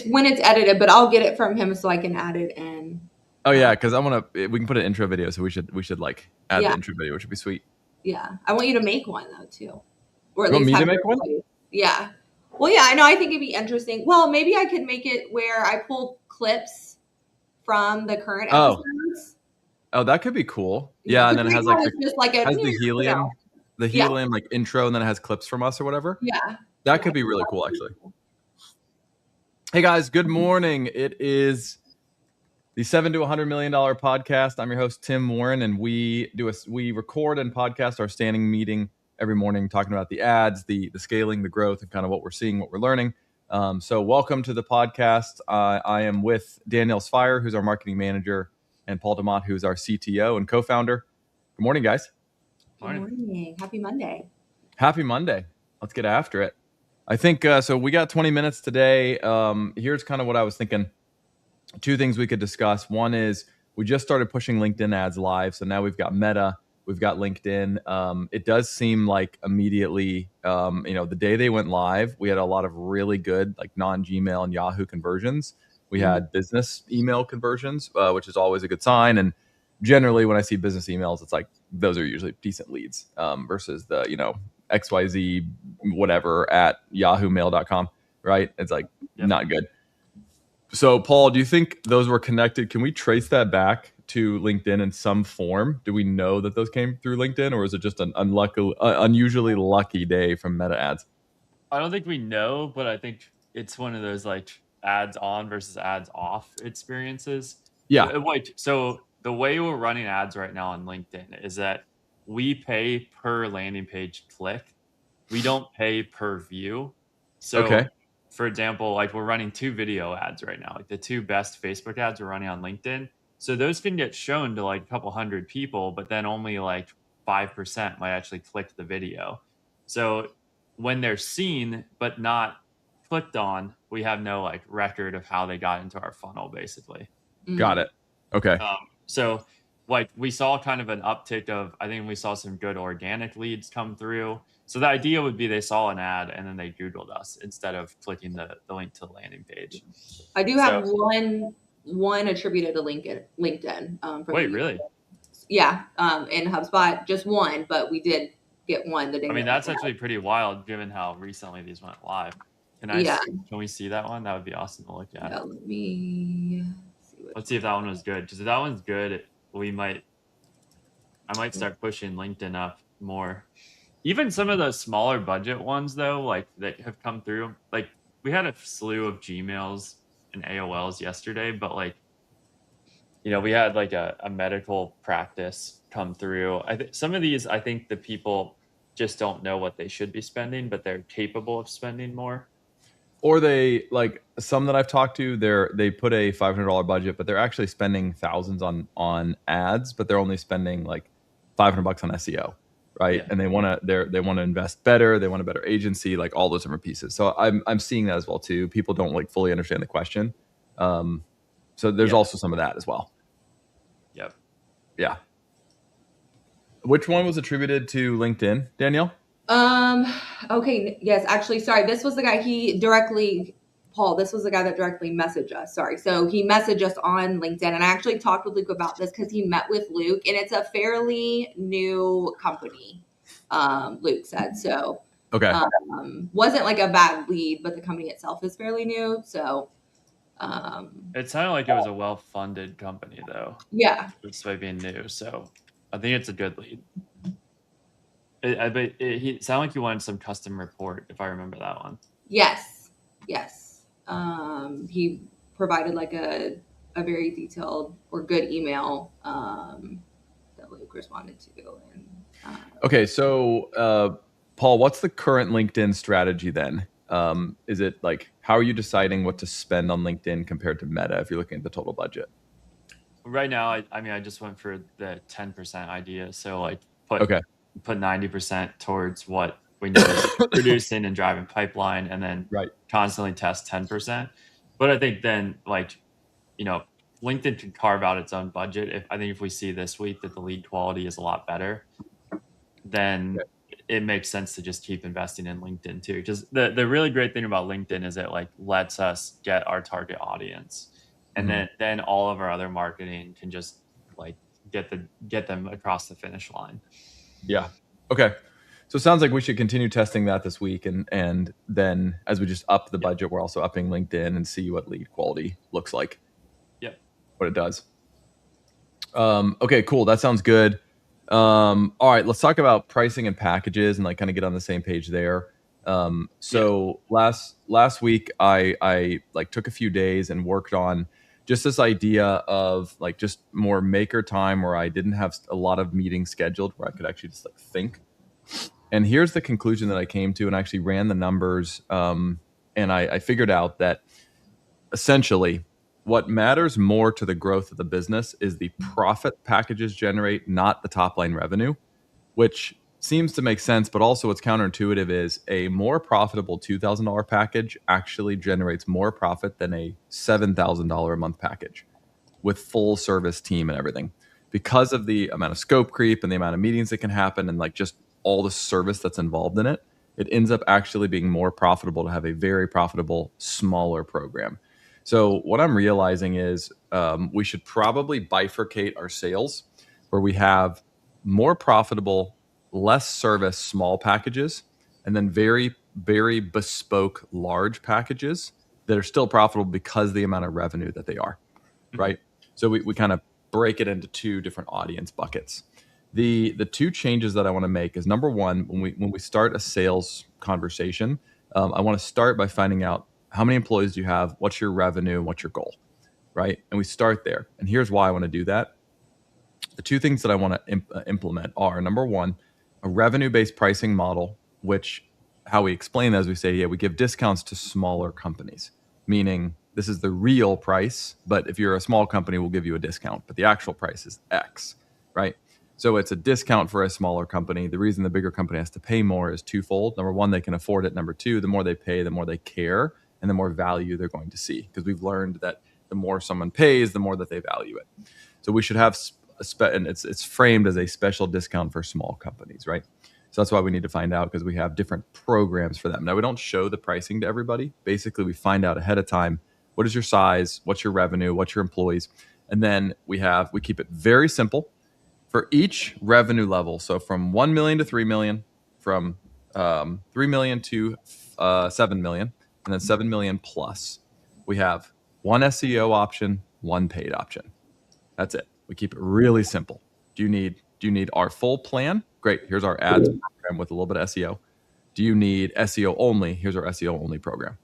when it's edited, but I'll get it from him so I can add it in. Oh yeah, because we can put an intro video, so we should like add the intro video, which would be sweet. Yeah, I want you to make one though too, or at You want least me have to make one? Yeah. Well, yeah, I know. I think it'd be interesting. Well, maybe I could make it where I pull clips from the current episodes. Oh, that could be cool. Yeah, and then it has like the helium, like intro, and then it has clips from us or whatever. Yeah, that could be really cool, actually. Hey guys, good morning. It is the $7 to $100 million podcast. I'm your host, Tim Warren, and we record and podcast our standing meeting every morning, talking about the ads, the scaling, the growth, and kind of what we're seeing, what we're learning. So welcome to the podcast. I am with Danielle Sfire, who's our marketing manager, and Paul DeMott, who's our CTO and co-founder. Good morning, guys. Good morning. Happy Monday. Happy Monday. Let's get after it. I think so. We got 20 minutes today. Here's kind of what I was thinking. Two things we could discuss. One is we just started pushing LinkedIn ads live. So now we've got Meta, we've got LinkedIn. It does seem like immediately, the day they went live, we had a lot of really good like non-Gmail and Yahoo conversions. We had business email conversions, which is always a good sign. And generally when I see business emails, it's like those are usually decent leads versus the, XYZ whatever at yahoomail.com, right? It's like not good. So Paul, do you think those were connected? Can we trace that back to LinkedIn in some form? Do we know that those came through LinkedIn, or is it just an unusually lucky day from Meta ads? I don't think we know, but I think it's one of those like ads on versus ads off experiences. Yeah. Wait, so the way we're running ads right now on LinkedIn is that we pay per landing page click. We don't pay per view. So for example, like we're running 2 video ads right now, like the 2 best Facebook ads we're running on LinkedIn. So those can get shown to like a couple hundred people, but then only like 5% might actually click the video. So when they're seen but not clicked on, we have no like record of how they got into our funnel, basically. Got it. Okay. So like we saw kind of an uptick of, I think we saw some good organic leads come through. So the idea would be they saw an ad and then they Googled us instead of clicking the link to the landing page. I do have one attributed to LinkedIn. Wait, really? Yeah. In HubSpot, just one, but we did get one the day. I mean, that's actually pretty wild given how recently these went live. Can we see that one? That would be awesome to look at. Yeah, let's see if that one was good. Because if that one's good, I might start pushing LinkedIn up more. Even some of those smaller budget ones, though, like that have come through, like we had a slew of Gmails and AOLs yesterday, but like, we had like a medical practice come through. Some of these, I think the people just don't know what they should be spending, but they're capable of spending more. Or they, like some that I've talked to, they put a $500 budget, but they're actually spending thousands on ads, but they're only spending like $500 on SEO, right? Yeah. And they want to invest better. They want a better agency, like all those different pieces. So I'm seeing that as well too. People don't like fully understand the question. So there's also some of that as well. Yep. Yeah. Which one was attributed to LinkedIn, Danielle? Okay. Yes, actually, sorry. This was the guy Paul, this was the guy that directly messaged us. Sorry. So he messaged us on LinkedIn, and I actually talked with Luke about this because he met with Luke, and it's a fairly new company. Luke said so. Okay. Wasn't like a bad lead, but the company itself is fairly new. So, it sounded like it was a well-funded company though. Yeah. Despite being new. So I think it's a good lead. It sounded like you wanted some custom report, if I remember that one. Yes. He provided like a very detailed or good email that Luke responded to. Okay, so Paul, what's the current LinkedIn strategy then? Is it like, how are you deciding what to spend on LinkedIn compared to Meta if you're looking at the total budget? Right now, I just went for the 10% idea. So like put 90% towards what we know is producing and driving pipeline, and then constantly test 10%. But I think then LinkedIn can carve out its own budget. If we see this week that the lead quality is a lot better, then it makes sense to just keep investing in LinkedIn too. Just the really great thing about LinkedIn is it like lets us get our target audience, and then all of our other marketing can just like get them across the finish line. Yeah. Okay. So it sounds like we should continue testing that this week, and then as we just up the budget, we're also upping LinkedIn and see what lead quality looks like. Yep. What it does. Okay, cool. That sounds good. All right, let's talk about pricing and packages and like kind of get on the same page there. So last week I like took a few days and worked on just this idea of like just more maker time where I didn't have a lot of meetings scheduled where I could actually just like think. And here's the conclusion that I came to, and I actually ran the numbers, and I figured out that essentially what matters more to the growth of the business is the profit packages generate, not the top line revenue, which seems to make sense, but also what's counterintuitive is a more profitable $2,000 package actually generates more profit than a $7,000 a month package with full service team and everything, because of the amount of scope creep and the amount of meetings that can happen and like just all the service that's involved in it. It ends up actually being more profitable to have a very profitable smaller program. So what I'm realizing is we should probably bifurcate our sales where we have more profitable, less service small packages, and then very, very bespoke large packages that are still profitable because of the amount of revenue that they are, right? So we kind of break it into two different audience buckets. The two changes that I want to make is, number one, when we start a sales conversation, I want to start by finding out how many employees do you have, what's your revenue, what's your goal, right? And we start there. And here's why I want to do that. The two things that I want to implement are, number one, a revenue-based pricing model, which how we explain that is we say, yeah, we give discounts to smaller companies, meaning this is the real price, but if you're a small company, we'll give you a discount, but the actual price is X, right? So it's a discount for a smaller company. The reason the bigger company has to pay more is twofold. Number one, they can afford it. Number two, the more they pay, the more they care and the more value they're going to see, because we've learned that the more someone pays, the more that they value it. So we should have and it's framed as a special discount for small companies, right? So that's why we need to find out, because we have different programs for them. Now, we don't show the pricing to everybody. Basically, we find out ahead of time, what is your size, what's your revenue, what's your employees, and then we keep it very simple for each revenue level. So from 1 million to 3 million, from 3 million to 7 million, and then 7 million plus, we have one SEO option, one paid option. That's it. We keep it really simple. Do you need our full plan? Great. Here's our ads program with a little bit of SEO. Do you need SEO only? Here's our SEO only program.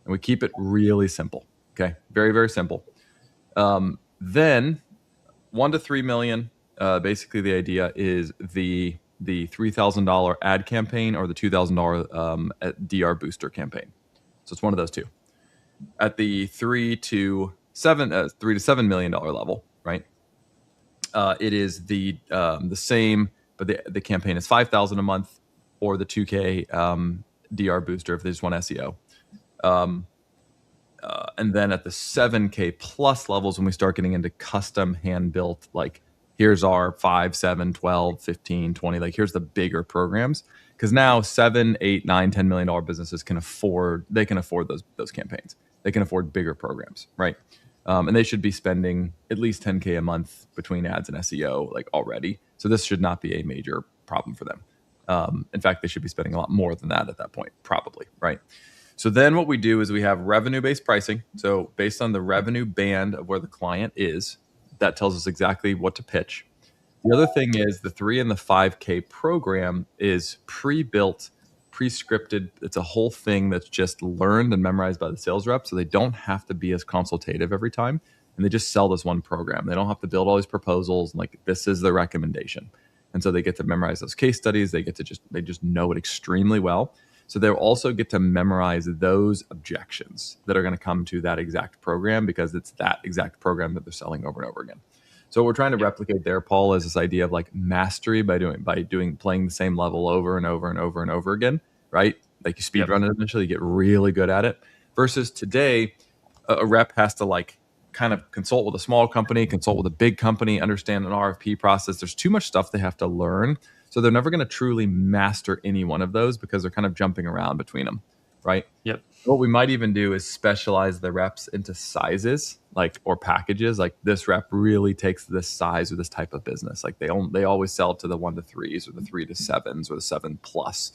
And we keep it really simple. Okay. Very, very simple. Then 1 to 3 million, basically the idea is the $3,000 ad campaign or the $2,000 DR booster campaign. So it's one of those two. At the $3 to $7 million level, right? It is the same, but the campaign is $5,000 a month, or the $2K DR booster if they just want SEO. And then at the $7K plus levels, when we start getting into custom hand built, like here's our 5, 7, 12, 15, 20, like here's the bigger programs. Because now $7, $8, $9, $10 million businesses can afford those campaigns. They can afford bigger programs, right? And they should be spending at least $10K a month between ads and SEO like already. So this should not be a major problem for them. In fact, they should be spending a lot more than that at that point, probably, right? So then what we do is we have revenue-based pricing. So based on the revenue band of where the client is, that tells us exactly what to pitch. The other thing is the 3 and the 5K program is pre-built, pre-scripted. It's a whole thing that's just learned and memorized by the sales rep. So they don't have to be as consultative every time. And they just sell this one program. They don't have to build all these proposals. Like, this is the recommendation. And so they get to memorize those case studies. They just know it extremely well. So they'll also get to memorize those objections that are going to come to that exact program, because it's that exact program that they're selling over and over again. So what we're trying to replicate there, Paul, is this idea of like mastery by playing the same level over and over and over and over again, right? Like you speed run it eventually, you get really good at it. Versus today, a rep has to like kind of consult with a small company, consult with a big company, understand an RFP process. There's too much stuff they have to learn. So they're never going to truly master any one of those because they're kind of jumping around between them, right? Yep. What we might even do is specialize the reps into sizes, like, or packages. Like, this rep really takes this size or this type of business. Like, they always sell to the 1 to 3s or the 3 to 7s or the 7+.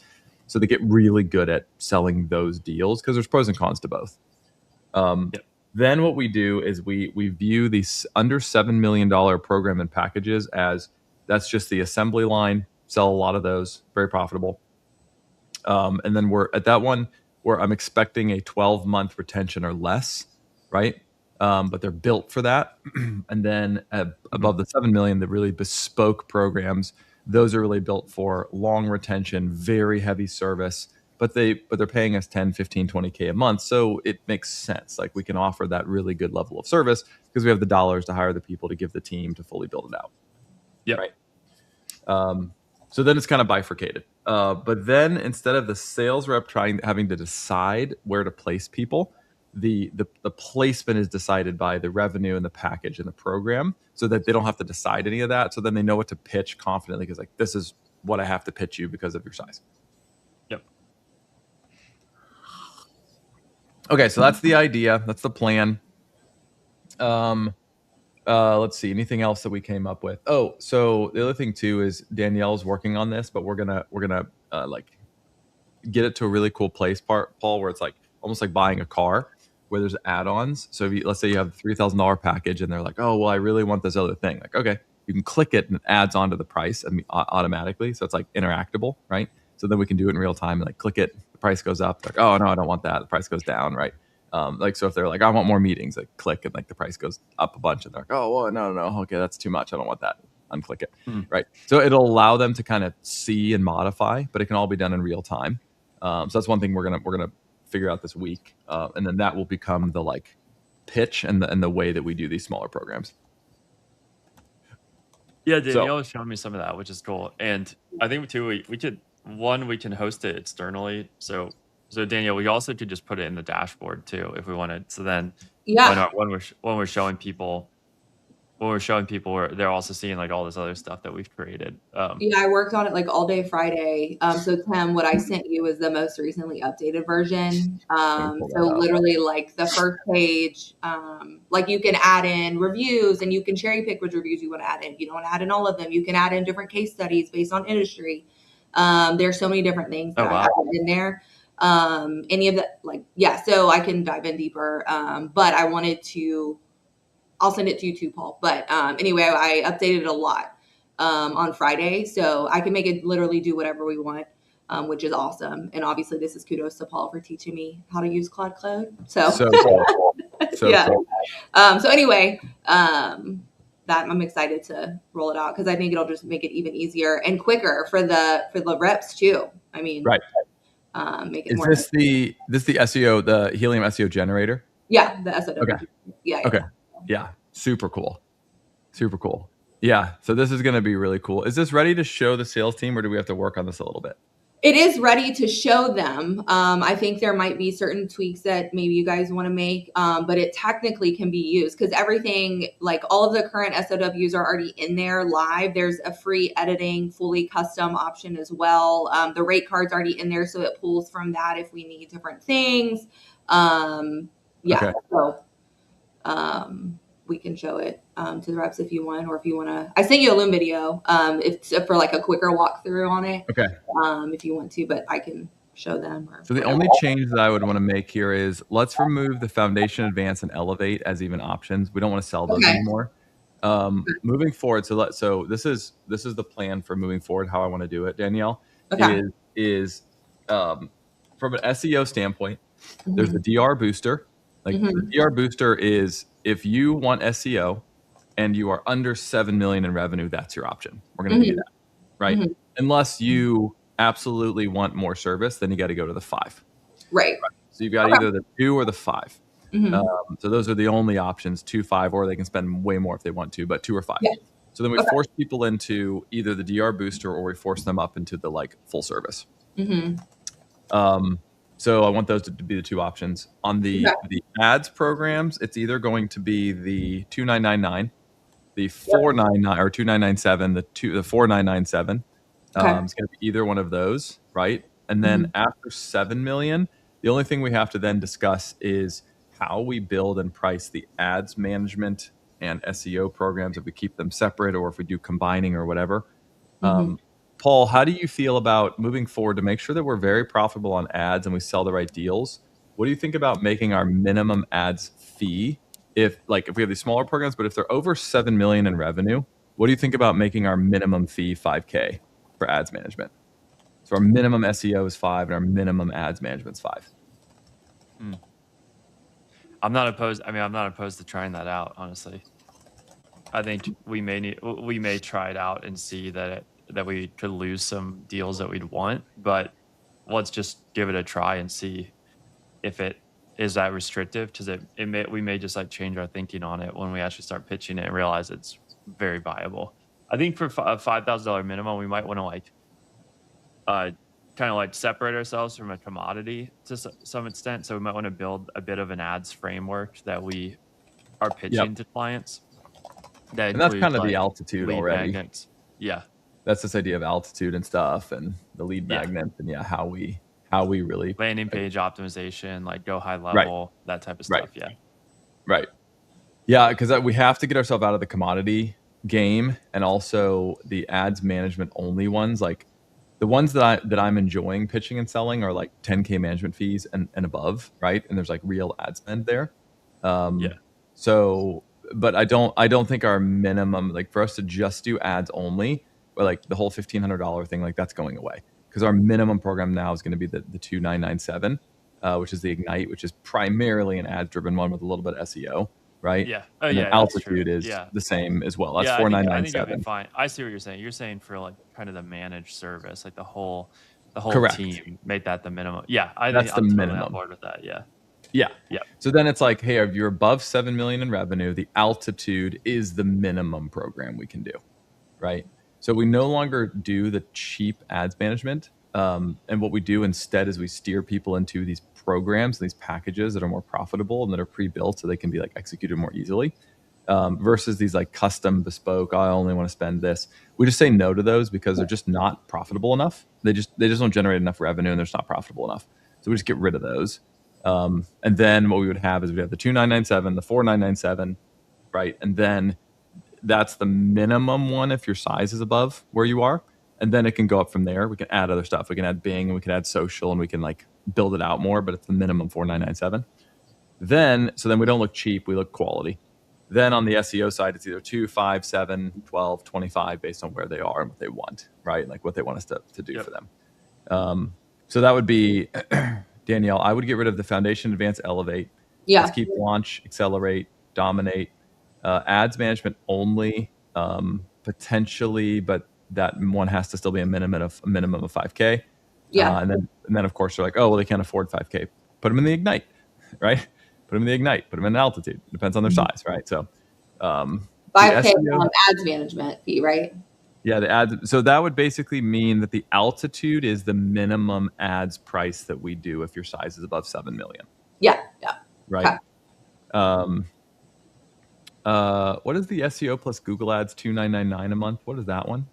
So they get really good at selling those deals because there's pros and cons to both. Yep. Then what we do is we view these under $7 million program and packages as that's just the assembly line. Sell a lot of those, very profitable. And then we're at that one where I'm expecting a 12-month retention or less, right? But they're built for that. And then above the 7 million, the really bespoke programs, those are really built for long retention, very heavy service, but they're paying us 10, 15, 20K a month. So it makes sense. Like, we can offer that really good level of service because we have the dollars to hire the people to give the team to fully build it out. Yeah. Right. So then it's kind of bifurcated. But then instead of the sales rep having to decide where to place people, the placement is decided by the revenue and the package and the program, so that they don't have to decide any of that. So then they know what to pitch confidently because, like, this is what I have to pitch you because of your size. Yep. Okay, so that's the idea. That's the plan. Let's see. Anything else that we came up with? Oh, so the other thing too is Danielle's working on this, but we're gonna like get it to a really cool place, Paul, where it's like almost like buying a car, where there's add-ons. So if let's say you have a $3,000 package, and they're like, oh, well, I really want this other thing. Like, okay, you can click it and it adds onto the price automatically. So it's like interactable, right? So then we can do it in real time. Like, click it, the price goes up. Like, oh no, I don't want that. The price goes down, right? Like, so if they're like, I want more meetings, like, click, and like the price goes up a bunch, and they're like, oh, well, no, okay, that's too much. I don't want that. Unclick it, right? So it'll allow them to kind of see and modify, but it can all be done in real time. So that's one thing we're gonna figure out this week, and then that will become the like pitch and the way that we do these smaller programs. Yeah, Danielle was showing me some of that, which is cool. And I think too, we can host it externally. So Danielle, we also could just put it in the dashboard too if we wanted. So then when we're showing people, they're also seeing like all this other stuff that we've created. I worked on it like all day Friday. So Tim, what I sent you is the most recently updated version. So literally like the first page, like you can add in reviews, and you can cherry pick which reviews you want to add in. If you don't want to add in all of them, you can add in different case studies based on industry. There's so many different things that I added in there. Any of that, like, so I can dive in deeper. But I'll send it to you too, Paul. But anyway, I updated it a lot on Friday, so I can make it literally do whatever we want, which is awesome. And obviously, this is kudos to Paul for teaching me how to use Claude Code. So cool. Cool. So anyway, that I'm excited to roll it out because I think it'll just make it even easier and quicker for the reps too. I mean, right. Make it is more. This the SEO, the Helium SEO generator? Yeah, the SEO. Okay. Yeah. Okay. Yeah. Super cool. Yeah. So this is going to be really cool. Is this ready to show the sales team, or do we have to work on this a little bit? It is ready to show them. I think there might be certain tweaks that maybe you guys want to make, but it technically can be used because everything, like all of the current SOWs are already in there live. There's a free editing, fully custom option as well. The rate card's already in there, so it pulls from that if we need different things. Okay. So we can show it to the reps if you want, or if you want to. I sent you a Loom video it's for like a quicker walkthrough on it. Okay. If you want to, but I can show them. So the only change that I would want to make here is let's remove the Foundation, Advance, and Elevate as even options. We don't want to sell those anymore. Moving forward, so this is the plan for moving forward. How I want to do it, Danielle, is from an SEO standpoint. There's the DR booster. Like the DR booster is if you want SEO and you are under 7 million in revenue, that's your option. We're going to do that, right? Unless you absolutely want more service, then you got to go to the 5. Right. So you've got either the 2 or the 5. So those are the only options, 2, 5, or they can spend way more if they want to, but 2 or 5. Yeah. So then we force people into either the DR booster or we force them up into the like full service. So I want those to be the 2 options. On the ads programs, it's either going to be the 2999, the 499 or 2997, the 4997, Okay. It's going to be either one of those, right? And then after 7 million, the only thing we have to then discuss is how we build and price the ads management and SEO programs, if we keep them separate or if we do combining or whatever. Paul, how do you feel about moving forward to make sure that we're very profitable on ads and we sell the right deals? What do you think about making our minimum ads fee if we have these smaller programs, but if they're over 7 million in revenue, what do you think about making our minimum fee 5K for ads management? So our minimum SEO is 5 and our minimum ads management is 5. I'm not opposed. I mean, I'm not opposed to trying that out, honestly. I think we may try it out and see that we could lose some deals that we'd want, but let's just give it a try and see if it is that restrictive, because we may just like change our thinking on it when we actually start pitching it and realize it's very viable. I think for a $5,000 minimum, we might want to like kind of like separate ourselves from a commodity to some extent. So we might want to build a bit of an ads framework that we are pitching to clients. And that's kind of the altitude already. Magnets. Yeah. That's this idea of altitude and stuff and the lead magnet and how we really landing page optimization, like go high level, that type of stuff. Yeah. Right. Yeah. Cause we have to get ourselves out of the commodity game, and also the ads management only ones. Like the ones that I'm enjoying pitching and selling are like 10K management fees and above. Right. And there's like real ad spend there. So, but I don't think our minimum, like for us to just do ads only, or like the whole $1,500 thing, like that's going away, because our minimum program now is going to be the 2,997, which is the Ignite, which is primarily an ad driven one with a little bit of SEO, right? Yeah. And yeah. Altitude is the same as well. That's 4,997. I think that'd be fine. I see what you're saying. You're saying for like kind of the managed service, like the whole team, make that the minimum. Yeah, that's the minimum. Totally on board with that. Yeah. Yeah. So then it's like, hey, if you're above 7 million in revenue, the Altitude is the minimum program we can do, right? So we no longer do the cheap ads management. And what we do instead is we steer people into these programs, these packages that are more profitable and that are pre-built so they can be like executed more easily, versus these like custom bespoke, I only want to spend this. We just say no to those because they're just not profitable enough. They just don't generate enough revenue and they're just not profitable enough. So we just get rid of those. And then what we would have is we'd have the 2,997, the 4,997, right? And then that's the minimum one if your size is above where you are. And then it can go up from there. We can add other stuff. We can add Bing and we can add social and we can like build it out more, but it's the minimum 4,997. So then we don't look cheap, we look quality. Then on the SEO side, it's either 2, 5, 7, 12, 25 based on where they are and what they want, right? Like what they want us to do for them. So that would be Danielle, I would get rid of the Foundation, Advance, Elevate. Yeah. Let's keep Launch, Accelerate, Dominate. Ads management only, potentially, but that one has to still be a minimum of 5K. Yeah. And then of course they're like, oh, well, they can't afford 5K. Put them in the Ignite, right? Put them in the Ignite. Put them in Altitude. Depends on their size, right? So 5K ads management fee, right? Yeah, the ads. So that would basically mean that the Altitude is the minimum ads price that we do if your size is above 7 million. Yeah. Right. Okay. What is the SEO plus Google Ads 2,999 a month? What is that one?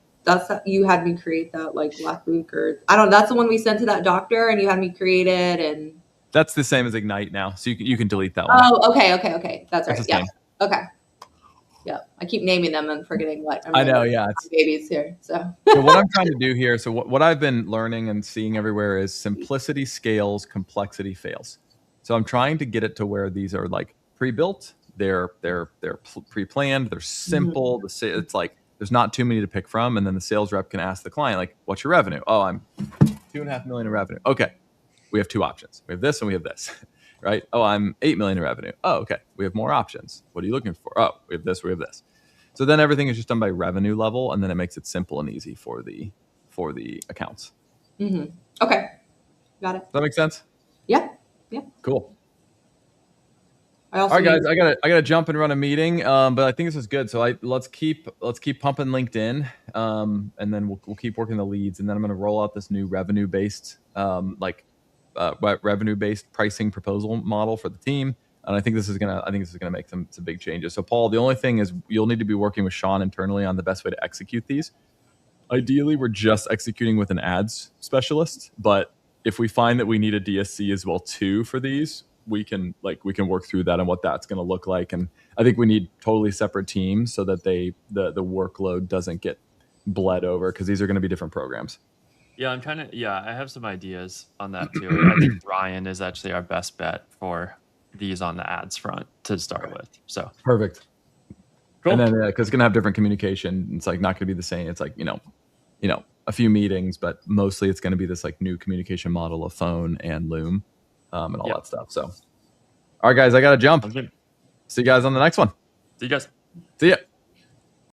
You had me create that like last week, or I don't know. That's the one we sent to that doctor, and you had me create it, and that's the same as Ignite now. So you can delete that one. Oh, okay. That's right. Yeah. Okay. Yeah, I keep naming them and forgetting what. I know. Yeah, it's babies here. So what I'm trying to do here. So what I've been learning and seeing everywhere is simplicity scales, complexity fails. So I'm trying to get it to where these are like pre-built. They're pre-planned. They're simple. It's like there's not too many to pick from, and then the sales rep can ask the client like, "What's your revenue?" "Oh, I'm 2.5 million in revenue." "Okay, we have two options. We have this and we have this." Right? "Oh, I'm 8 million in revenue." "Oh, okay. We have more options. What are you looking for?" "Oh, we have this. We have this." So then everything is just done by revenue level, and then it makes it simple and easy for the accounts. Mm-hmm. Okay, got it. Does that make sense? Yeah. Cool. All right, guys, I gotta jump and run a meeting, but I think this is good. So let's keep pumping LinkedIn, and then we'll keep working the leads, and then I'm gonna roll out this new revenue based pricing proposal model for the team, and I think this is gonna make some big changes. So Paul, the only thing is you'll need to be working with Sean internally on the best way to execute these. ideally we're just executing with an ads specialist, but if we find that we need a DSC as well too for these, we can work through that and what that's going to look like. And I think we need totally separate teams so that the workload doesn't get bled over, because these are going to be different programs. Yeah, I have some ideas on that too. I think Ryan is actually our best bet for these on the ads front to start with. So perfect. cool. And then because it's going to have different communication, it's like not going to be the same. It's like, a few meetings, but mostly it's going to be this like new communication model of phone and Loom and all that stuff. So, all right, guys, I got to jump. Okay. See you guys on the next one. See you guys. See ya.